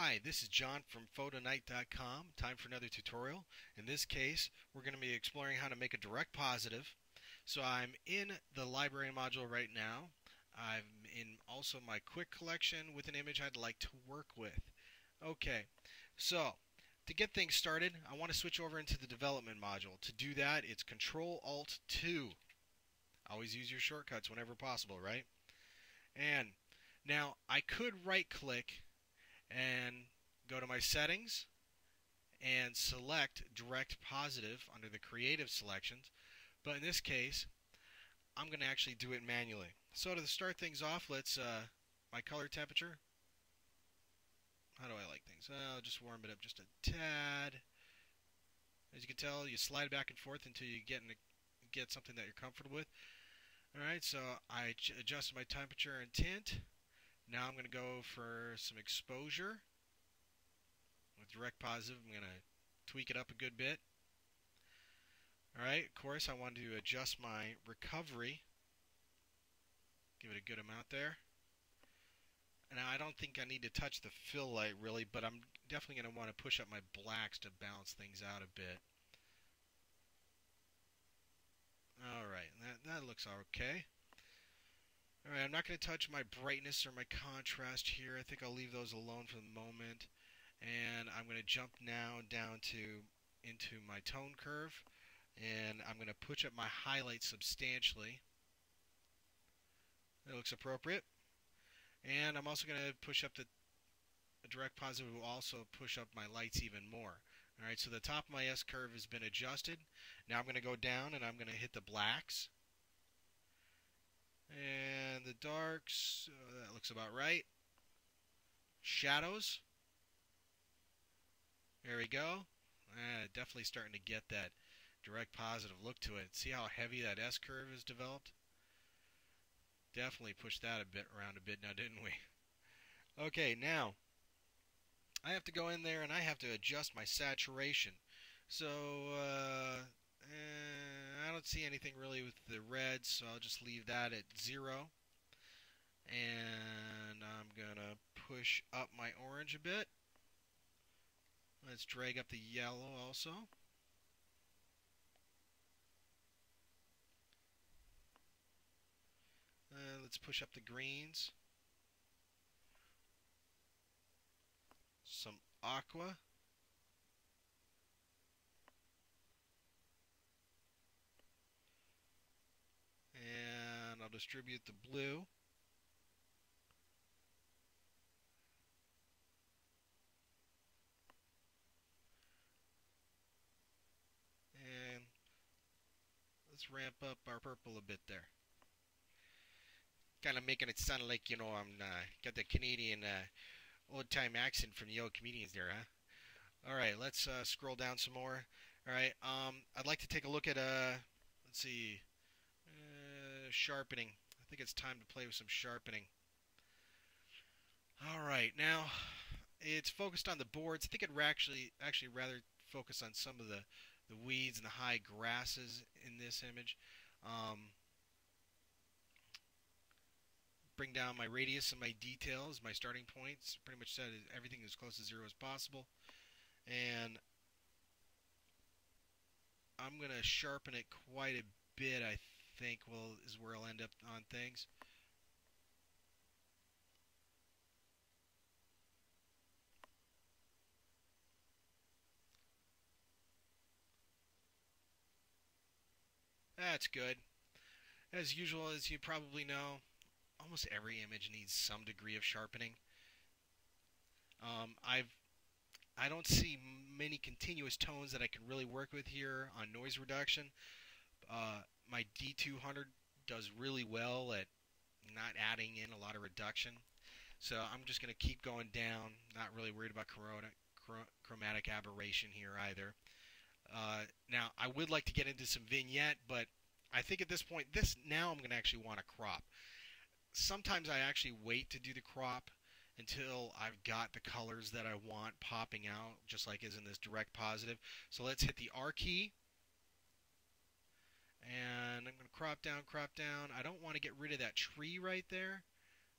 Hi, this is John from photonight.com. Time for another tutorial. In this case, we're going to be exploring how to make a direct positive. So I'm in the library module right now. I'm in also my quick collection with an image I'd like to work with. Okay, so to get things started, I want to switch over into the development module. To do that, it's Control-Alt-2. Always use your shortcuts whenever possible, right? And now I could right-click and go to my settings and select direct positive under the creative selections, but in this case I'm going to actually do it manually. So to start things off, let's my color temperature, how do I like things? I'll just warm it up just a tad. As you can tell, you slide back and forth until you get something that you're comfortable with. Alright, so I adjusted my temperature and tint. Now I'm going to go for some exposure. With direct positive, I'm going to tweak it up a good bit. Alright, of course, I want to adjust my recovery. Give it a good amount there. And now I don't think I need to touch the fill light really, but I'm definitely going to want to push up my blacks to balance things out a bit. Alright, that looks okay. Alright, I'm not going to touch my brightness or my contrast here. I think I'll leave those alone for the moment. And I'm going to jump now down into my tone curve. And I'm going to push up my highlight substantially. That looks appropriate. And I'm also going to push up the direct positive, will also push up my lights even more. Alright, so the top of my S-curve has been adjusted. Now I'm going to go down and I'm going to hit the blacks. And the darks, that looks about right. Shadows. There we go. Definitely starting to get that direct positive look to it. See how heavy that S-curve is developed? Definitely pushed that around a bit now, didn't we? Okay, now I have to go in there and I have to adjust my saturation. So I don't see anything really with the red, so I'll just leave that at 0. And I'm going to push up my orange a bit. Let's drag up the yellow also. Let's push up the greens. Some aqua. And I'll distribute the blue. And let's ramp up our purple a bit there. Kind of making it sound like, you know, I'm got the Canadian old-time accent from the old comedians there, huh? Alright, let's scroll down some more. Alright, I'd like to take a look at, let's see, sharpening. I think it's time to play with some sharpening. Alright, now, it's focused on the boards. I think I'd actually rather focus on some of the weeds and the high grasses in this image. Bring down my radius and my details, my starting points. Pretty much set everything as close to 0 as possible. And I'm going to sharpen it quite a bit, I think, is where I'll end up on things. That's good. As usual, as you probably know, almost every image needs some degree of sharpening. I don't see many continuous tones that I can really work with here on noise reduction. My D200 does really well at not adding in a lot of reduction. So I'm just going to keep going down, not really worried about chromatic aberration here either. Now, I would like to get into some vignette, but I think at this point, now I'm going to actually want to crop. Sometimes I actually wait to do the crop until I've got the colors that I want popping out, just like is in this direct positive. So let's hit the R key. And I'm going to crop down, crop down. I don't want to get rid of that tree right there.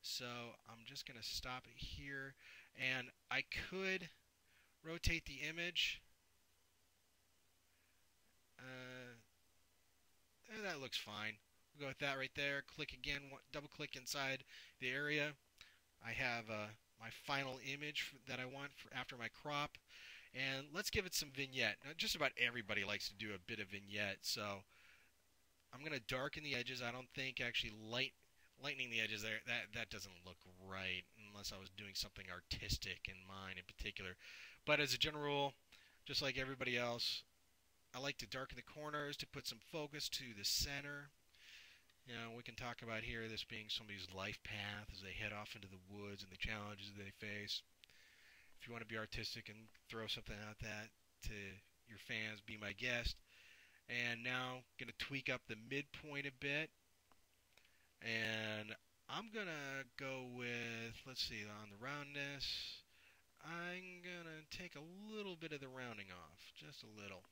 So I'm just going to stop it here. And I could rotate the image. That looks fine. We'll go with that right there. Click again, double click inside the area. I have my final image that I want for after my crop. And let's give it some vignette. Now, just about everybody likes to do a bit of vignette, so I'm going to darken the edges. I don't think actually lightening the edges there, that doesn't look right unless I was doing something artistic in mind in particular. But as a general rule, just like everybody else, I like to darken the corners to put some focus to the center. You know, we can talk about here this being somebody's life path as they head off into the woods and the challenges they face. If you want to be artistic and throw something out that to your fans, be my guest. And now I'm going to tweak up the midpoint a bit. And I'm going to go with, let's see, on the roundness, I'm going to take a little bit of the rounding off, just a little.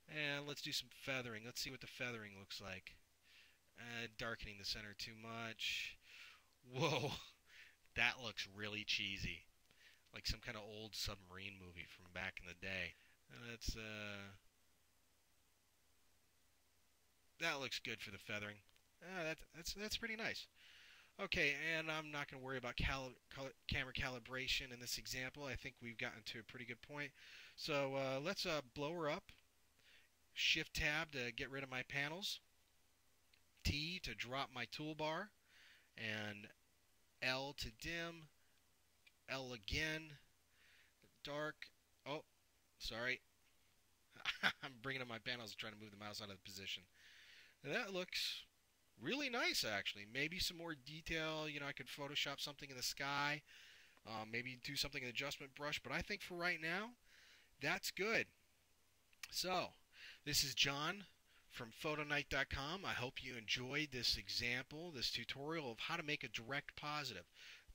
And let's do some feathering. Let's see what the feathering looks like. Darkening the center too much. Whoa, that looks really cheesy. Like some kind of old submarine movie from back in the day. That looks good for the feathering. That's pretty nice. Okay, and I'm not going to worry about camera calibration in this example. I think we've gotten to a pretty good point. So let's blow her up. Shift Tab to get rid of my panels. T to drop my toolbar. And L to dim. L again. Dark. Oh, sorry. I'm bringing up my panels and trying to move the mouse out of position. And that looks really nice, actually. Maybe some more detail. You know, I could Photoshop something in the sky. Maybe do something in the adjustment brush. But I think for right now, that's good. So, this is John from photonight.com. I hope you enjoyed this example, this tutorial of how to make a direct positive.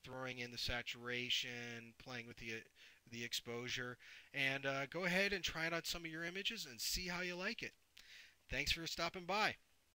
Throwing in the saturation, playing with the exposure. And go ahead and try it on some of your images and see how you like it. Thanks for stopping by.